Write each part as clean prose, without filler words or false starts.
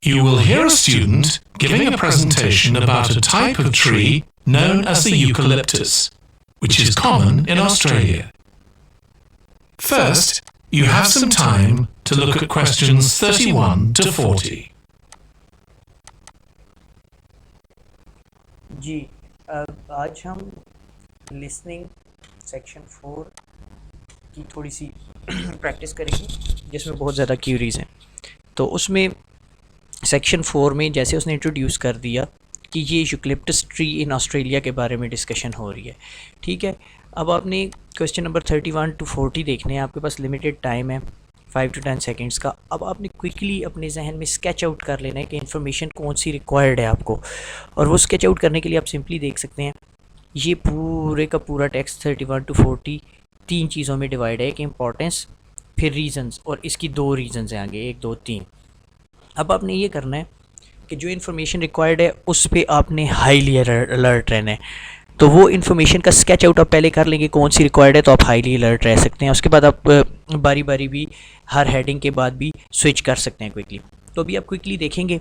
You will hear a student giving a presentation about a type of tree known as the eucalyptus, which is common in Australia. First, you have some time to look at questions 31 to 40. जी आज हम listening section 4 की थोड़ी सी practice करेंगे जिसमें बहुत ज़्यादा queries हैं। तो उसमें सेक्शन 4 में जैसे उसने इंट्रोड्यूस कर दिया कि ये यूकलिप्टस ट्री इन ऑस्ट्रेलिया के बारे में डिस्कशन हो रही है। ठीक है, अब आपने क्वेश्चन नंबर 31 to 40 देखने हैं। आपके पास लिमिटेड टाइम है 5 to 10 सेकेंड्स का। अब आपने क्विकली अपने जहन में स्केच आउट कर लेना है कि इन्फॉर्मेशन कौन सी रिक्वायर्ड है आपको, और वो स्केच आउट करने के लिए आप सिंपली देख सकते हैं ये पूरे का पूरा टेक्स्ट 31 to 40 तीन चीज़ों में डिवाइड है, कि इंपॉर्टेंस, फिर रीजंस, और इसकी दो रीजंस हैं आगे, 1 2 3। अब आपने ये करना है कि जो इन्फॉर्मेशन रिक्वायर्ड है उस पर आपने हाईली अलर्ट रहना है। तो वो इन्फॉर्मेशन का स्केच आउट आप पहले कर लेंगे कौन सी रिक्वायर्ड है, तो आप हाईली अलर्ट रह सकते हैं। उसके बाद आप बारी बारी भी हर हेडिंग के बाद भी स्विच कर सकते हैं क्विकली। तो अभी आप क्विकली देखेंगे,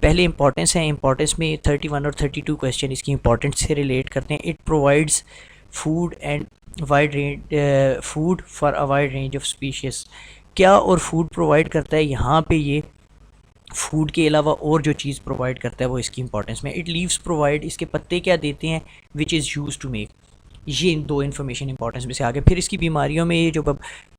पहले इंपॉर्टेंस है। इंपॉर्टेंस में 31 और 32 क्वेश्चन इसकी इंपॉर्टेंस से रिलेट करते हैं। It provides food and wide range food for a wide range of species. क्या और फूड प्रोवाइड करता है, यहाँ पे ये फूड के अलावा और जो चीज़ प्रोवाइड करता है वो इसकी इंपॉर्टेंस में। इट लीव्स प्रोवाइड, इसके पत्ते क्या देते हैं, which is use to make. ये इन दो इन्फॉर्मेशन इंपॉर्टेंस में से आगे। फिर इसकी बीमारियों में ये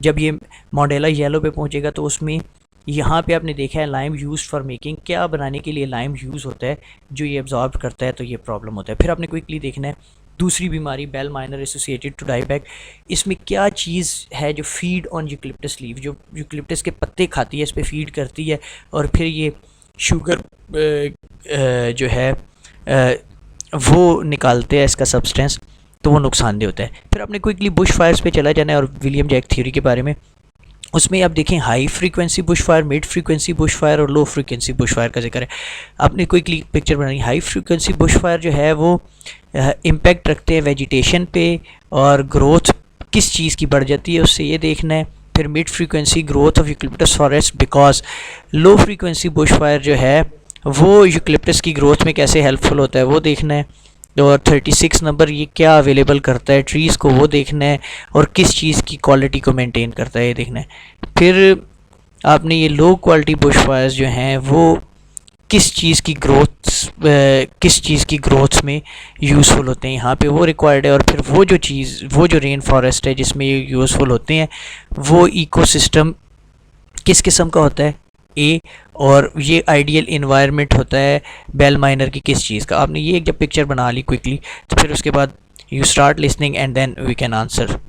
जब ये मॉडेला येलो पे पहुंचेगा तो उसमें यहाँ पे आपने देखा है लाइम यूज फॉर मेकिंग, क्या बनाने के लिए लाइम यूज़ होता है, जो ये एब्जॉर्ब करता है तो ये प्रॉब्लम होता है। फिर आपने क्विकली देखना है दूसरी बीमारी bell miner associated to dieback, इसमें क्या चीज़ है जो फीड ऑन यूकलिप्टस लीव, जो यूकलिप्टस के पत्ते खाती है, इस पर फीड करती है, और फिर ये शुगर जो है वो निकालते हैं इसका सब्सटेंस, तो वो नुकसानदेह होता है। फिर आपने क्विकली बुश फायर्स पे चला जाना है और विलियम जैक थ्योरी के बारे में। उसमें आप देखें high frequency Bush fire, mid frequency Bush fire और लो फ्रीक्वेंसी बुश फायर का जिक्र है। आपने क्विकली पिक्चर बनाई। हाई फ्रीक्वेंसी बुश फायर जो है वो इम्पैक्ट रखते हैं वेजिटेशन पे, और ग्रोथ किस चीज़ की बढ़ जाती है उससे ये देखना है। फिर mid frequency growth of eucalyptus forest, because low frequency Bush fire जो है वो यूकलिप्टस की ग्रोथ में कैसे हेल्पफुल होता है वो देखना है। और 36 नंबर ये क्या अवेलेबल करता है ट्रीज़ को वो देखना है, और किस चीज़ की क्वालिटी को मेंटेन करता है ये देखना है। फिर आपने ये लो क्वालिटी बुश फायर्स जो हैं वो किस चीज़ की ग्रोथ में यूज़फुल होते हैं, यहाँ पे वो रिक्वायर्ड है। और फिर वो जो रेन फॉरेस्ट है जिसमें ये यूज़फुल होते हैं वो इकोसिस्टम किस किस्म का होता है, ए, और ये आइडियल इन्वायरमेंट होता है बेल माइनर की किस चीज़ का। आपने ये एक जब पिक्चर बना ली क्विकली, तो फिर उसके बाद you start listening and then we can answer.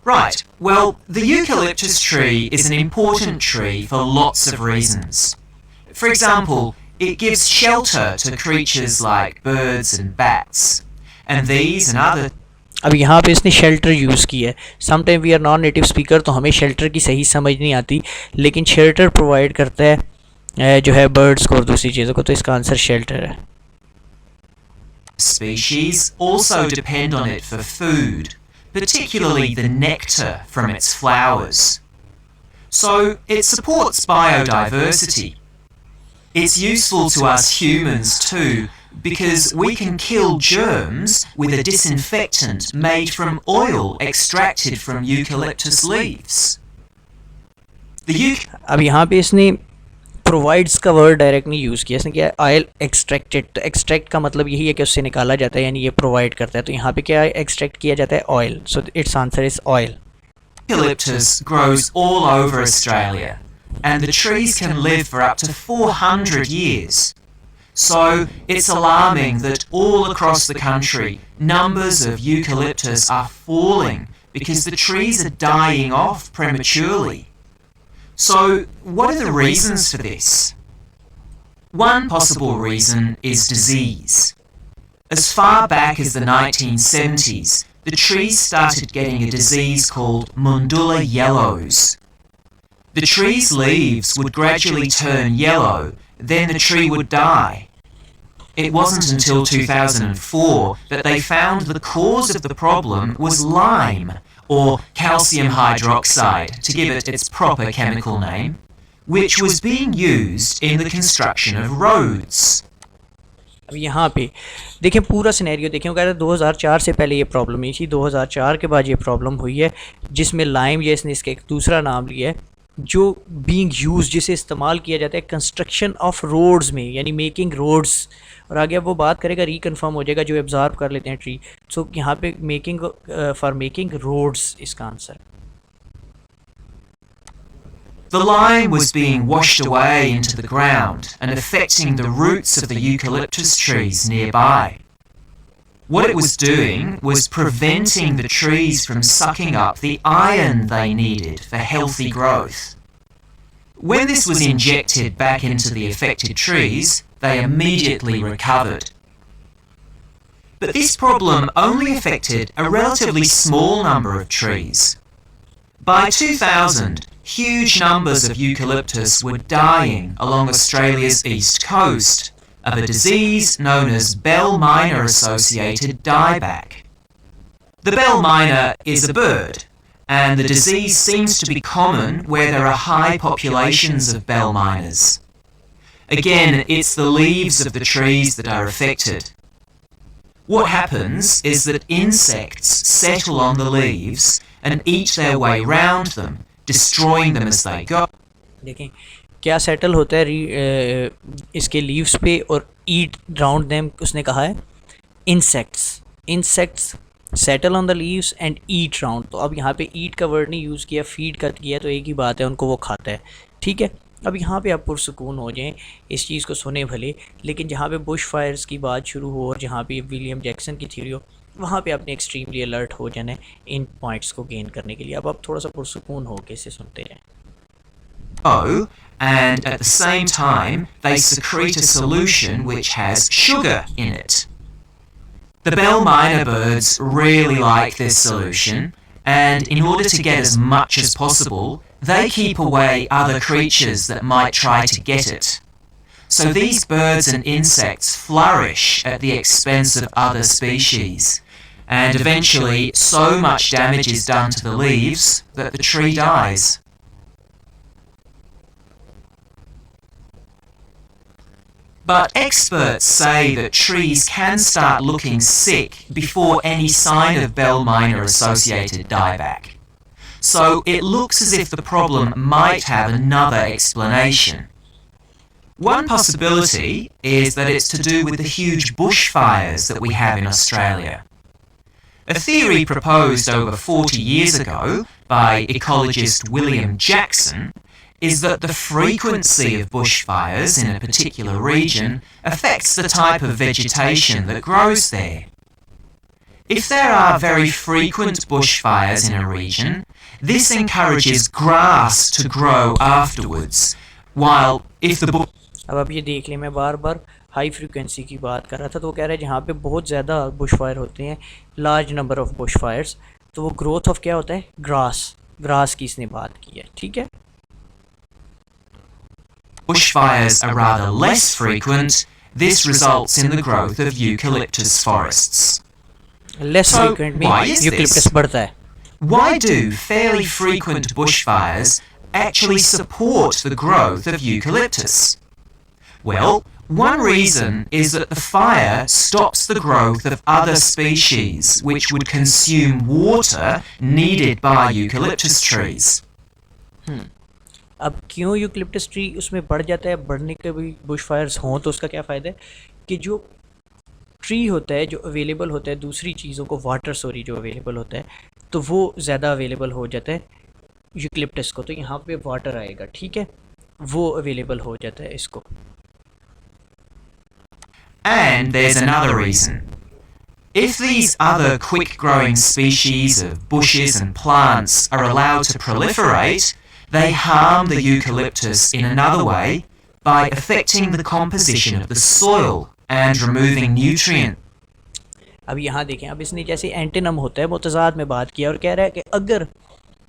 Right. Well, the eucalyptus tree is an important tree for lots of reasons. For example, it gives shelter to creatures like birds and bats. And these and other... अब यहाँ पे इसने shelter use किया है। Sometime we are non native speaker, तो हमें shelter की सही समझ नहीं आती, लेकिन शेल्टर प्रोवाइड करता है जो है बर्ड्स को और दूसरी चीज़ों को, तो इसका आंसर शेल्टर है। Species also depend on it for food, particularly the nectar from its flowers. So it supports biodiversity. It's useful to us humans too, because we can kill germs with a disinfectant made from oil extracted from eucalyptus leaves. अब यहाँ पे इसने provides का word direct नहीं use किया, इसने क्या oil extracted. तो एक्सट्रैक्ट का मतलब यही है कि उससे निकाला जाता है, यानी ये प्रोवाइड करता है। तो यहाँ पे क्या एक्सट्रैक्ट किया जाता है, oil. So it's answer is oil. Eucalyptus grows all over Australia, and the trees can live for up to 400 years. So it's alarming that all across the country numbers of eucalyptus are falling because the trees are dying off prematurely. So, what are the reasons for this? One possible reason is disease. As far back as the 1970s, the trees started getting a disease called mundula yellows. The tree's leaves would gradually turn yellow then the tree would die. It wasn't until 2004 that they found the cause of the problem was lime, or calcium hydroxide, to give it its proper chemical name, which was being used in the construction of roads. अब यहाँ पे देखें पूरा scenario देखें, वो कह रहे हैं 2004 से पहले ये प्रॉब्लम नहीं थी, 2004 के बाद ये प्रॉब्लम हुई है, जिसमें लाइम या इसने इसका एक दूसरा नाम लिया है, जो बीइंग यूज, जिसे इस्तेमाल किया जाता है कंस्ट्रक्शन ऑफ रोड्स में, यानी मेकिंग रोड्स। और आगे अब वो बात करेगा, रिकन्फर्म हो जाएगा जो एब्जॉर्ब कर लेते हैं ट्री। सो यहाँ पे मेकिंग फॉर मेकिंग रोड्स इसका answer. The lime was being washed away into the ground and affecting the roots of the eucalyptus trees nearby. What it was doing was preventing the trees from sucking up the iron they needed for healthy growth. When this was injected back into the affected trees, they immediately recovered. But this problem only affected a relatively small number of trees. By 2000, huge numbers of eucalyptus were dying along Australia's east coast of a disease known as bell miner associated dieback. The bell miner is a bird, and the disease seems to be common where there are high populations of bell miners. Again, it's the leaves of the trees that are affected. What happens is that insects settle on the leaves and eat their way round them, destroying them as they go. देखें क्या settle होता है इसके leaves पे और ईट round them, उसने कहा है insects settle on the leaves and eat round. तो अब यहाँ पे ईट का वर्ड नहीं यूज़ किया, फीड का किया, तो एक ही बात है, उनको वो खाता है। ठीक है, अब यहाँ पे आप पुरसुकून हो जाएं, इस चीज़ को सुने भले, लेकिन जहाँ पे बुश फायर्स की बात शुरू हो और जहाँ पे विलियम जैक्सन की थ्योरी हो, वहाँ पे आपने एक्सट्रीमली अलर्ट हो जाना है इन पॉइंट्स को गेन करने के लिए। अब आप थोड़ा सा पुरसुकून हो के इसे सुनते जाएं। Oh, and at the same time they secrete a solution which has sugar in it. The bell miner birds really like this solution, and in order to get as much as possible, they keep away other creatures that might try to get it. So these birds and insects flourish at the expense of other species, and eventually so much damage is done to the leaves that the tree dies. But experts say that trees can start looking sick before any sign of bell miner associated dieback. So it looks as if the problem might have another explanation. One possibility is that it's to do with the huge bushfires that we have in Australia. A theory proposed over 40 years ago by ecologist William Jackson is that the frequency of bushfires in a particular region affects the type of vegetation that grows there. If there are very frequent bushfires in a region, this encourages grass to grow afterwards, while if the अब आप ये देख लें, मैं बार बार high frequency की बात कर रहा था, तो वो कह रहे हैं जहाँ पे बहुत ज़्यादा बुशफायर होते हैं, लार्ज नंबर ऑफ बुशफायर्स, तो वो ग्रोथ ऑफ क्या होता है, ग्रास की इसने बात की है। ठीक है, bushfires are rather less frequent, this results in the growth of eucalyptus forests. Less frequent में यूकलिप्टस बढ़ता है। Why do fairly frequent bushfires actually support the growth of eucalyptus? Well, one reason is that the fire stops the growth of other species which would consume water needed by eucalyptus trees. अब क्यों eucalyptus tree उसमें बढ़ जाता है, बढ़ने के भी बुशफायर्स हों तो उसका क्या फ़ायदा है कि जो ट्री होता है, जो अवेलेबल होता है दूसरी चीज़ों को, वाटर जो अवेलेबल होता है, तो वो ज़्यादा अवेलेबल हो जाता है यूकलिप्टस को, तो यहाँ पे वाटर आएगा। ठीक है, वो अवेलेबल हो जाता है इसको। And there's another reason. If these other quick-growing species of bushes and plants are allowed to proliferate, they harm the eucalyptus in another way by affecting the composition of the soil and removing nutrients. अब यहाँ देखें, अब इसने जैसे एंटेनम होता है मुतज़ाद में बात किया और कह रहा है कि अगर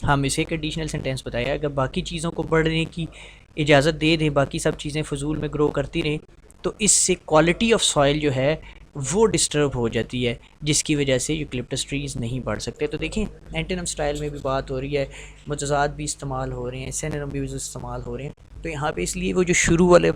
हम इसे कंडीशनल सेंटेंस बताया, अगर बाकी चीज़ों को बढ़ने की इजाज़त दे दें, बाकी सब चीज़ें फजूल में ग्रो करती रहें, तो इससे क्वालिटी ऑफ सॉइल जो है वो डिस्टर्ब हो जाती है, जिसकी वजह से यूकलिप्टस ट्रीज़ नहीं बढ़ सकते। तो देखें एंटोनिम स्टाइल में भी बात हो रही है, मुतज़ाद भी इस्तेमाल हो रहे हैं, सिनोनिम भी इस्तेमाल हो रहे हैं। तो यहाँ पे इसलिए वो जो शुरू वाले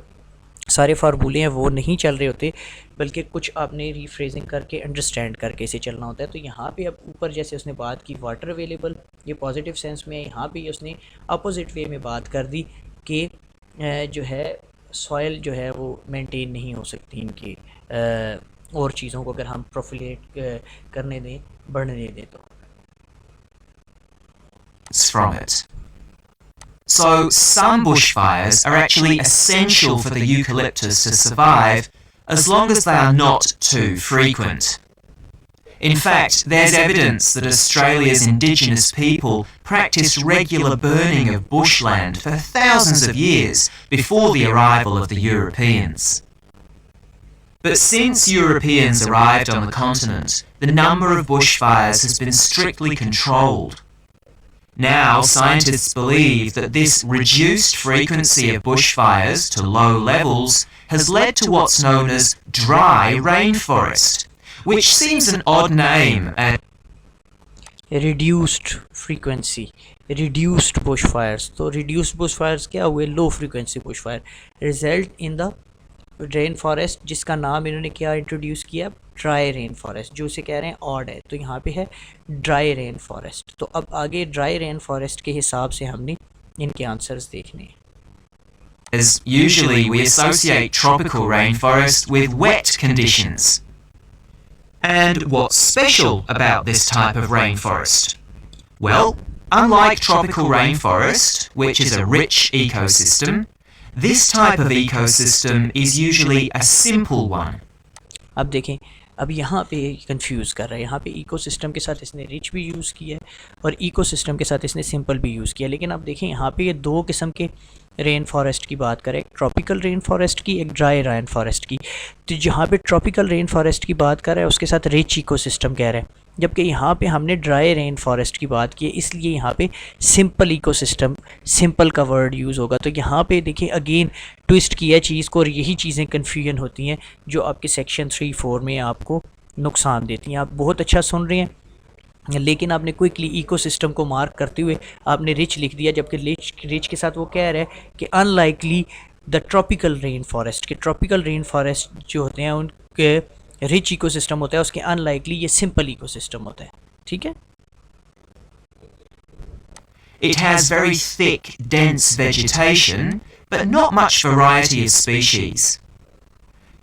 सारे फार्मूले हैं वो नहीं चल रहे होते, बल्कि कुछ आपने रीफ्रेजिंग करके अंडरस्टैंड करके इसे चलना होता है। तो यहाँ पे अब ऊपर जैसे उसने बात की वाटर अवेलेबल, ये पॉजिटिव सेंस में है, यहाँ पे उसने अपोजिट वे में बात कर दी कि जो है सॉइल जो है वो मेंटेन नहीं हो सकती इनकी और चीज़ों को अगर हम प्रोफिलेट करने दें, बढ़ने दें तो। From it. So some bushfires are actually essential for the eucalyptus to survive as long as they are not too frequent. In fact, there's evidence that Australia's indigenous people practiced regular burning of bushland for thousands of years before the arrival of the Europeans. But since Europeans arrived on the continent, the number of bushfires has been strictly controlled. Now, scientists believe that this reduced frequency of bushfires to low levels has led to what's known as dry rainforest, which seems an odd name. Reduced frequency, reduced bushfires. तो reduced bushfires क्या हुए? Low frequency bushfire result in the rain forest, जिसका नाम इन्होंने क्या introduce किया? Dry rain forest, जो इसे कह रहे हैं ऑड है। तो यहाँ पे है ड्राई रेन फॉरेस्ट। तो अब आगे ड्राई रेन फॉरेस्ट के हिसाब से हमने इनके आंसर्स देखने हैं। As usually we associate tropical rainforest with wet conditions. And what's special about this type of rainforest? Well, unlike tropical rainforest, which is a rich ecosystem, this type of ecosystem is usually a simple one. अब देखें, अब यहाँ पे confuse कर रहा है। यहाँ पे इकोसिस्टम के साथ इसने रिच भी यूज़ किया है और इकोसिस्टम के साथ इसने सिंपल भी यूज़ किया। लेकिन अब देखें यहाँ पे ये दो किस्म के रेन फॉरेस्ट की बात करें, एक ट्रॉपिकल रेन फॉरेस्ट की, एक ड्राई रेन फॉरेस्ट की। तो जहाँ पे ट्रॉपिकल रेन फॉरेस्ट की बात कर रहा है उसके साथ रिच इकोसिस्टम कह रहा है, जबकि यहाँ पे हमने ड्राई रेन फॉरेस्ट की बात की है, इसलिए यहाँ पे सिंपल इकोसिस्टम, सिंपल का वर्ड यूज़ होगा। तो यहाँ पे देखिए अगेन ट्विस्ट किया चीज़ को, और यही चीज़ें कन्फ्यूजन होती हैं जो आपके सेक्शन 3-4 में आपको नुकसान देती हैं। आप बहुत अच्छा सुन रहे हैं, लेकिन आपने क्विकली इकोसिस्टम को मार्क करते हुए आपने रिच लिख दिया, जबकि रिच के साथ वो कह रहा है कि unlikely the tropical rain forest, के ट्रॉपिकल रेन फॉरेस्ट जो होते हैं उनके रिच इकोसिस्टम होता है, उसके अनलाइकली ये सिंपल इकोसिस्टम होता है। ठीक है। It has very thick, dense vegetation, but not much variety of species.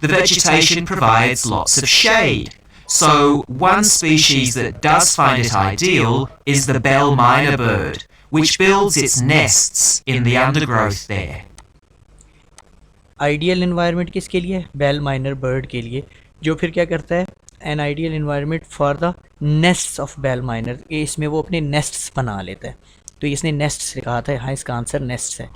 The vegetation provides lots of shade. So, one species that does find it ideal is the bell miner bird, which builds its nests in the undergrowth there. Ideal environment किसके लिए? Bell minor bird के लिए, जो फिर क्या करता है? An ideal environment for the nests of bell miner, इसमें वो अपने नेस्ट्स बना लेता है। तो इसने नेस्ट से कहा था, हाँ इसका आंसर नेस्ट्स है।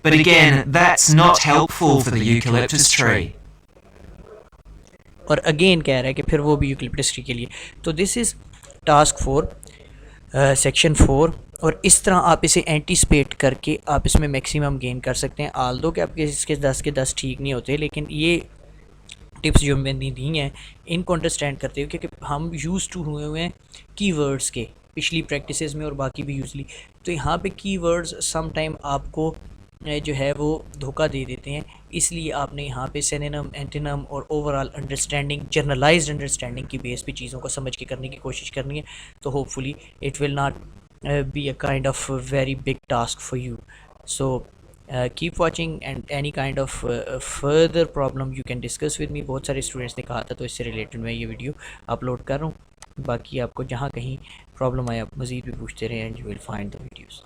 But again, that's not helpful for the eucalyptus tree. और अगेन कह रहा है कि फिर वो भी यूकलिप्टस ट्री के लिए। तो दिस इज़ टास्क 4 सेक्शन 4, और इस तरह आप इसे एंटीसिपेट करके आप इसमें मैक्सिमम गेन कर सकते हैं। आल दो कि आपके इसके 10 के 10 ठीक नहीं होते, लेकिन ये टिप्स जो मैंने दी हैं इनको अंडरस्टैंड करते हुए, क्योंकि हम यूज़ टू हुए हैं कीवर्ड्स के पिछली प्रैक्टिसेस में और बाकी भी यूजली। तो यहाँ पे कीवर्ड्स सम टाइम आपको जो है वो धोखा दे देते हैं, इसलिए आपने यहाँ पे सिनोनिम, एंटोनिम और ओवरऑल अंडरस्टैंडिंग, जनरलाइज्ड अंडरस्टैंडिंग की बेस पे चीज़ों को समझ के करने की कोशिश करनी है। तो hopefully it will not be a kind of very big task for you. So keep watching and any kind of further problem you can discuss with me. बहुत सारे स्टूडेंट्स ने कहा था, तो इससे रिलेटेड मैं ये वीडियो अपलोड कर रहा हूँ। बाकी आपको जहाँ कहीं प्रॉब्लम आए आप मज़ीद भी पूछते रहें and you will find the videos.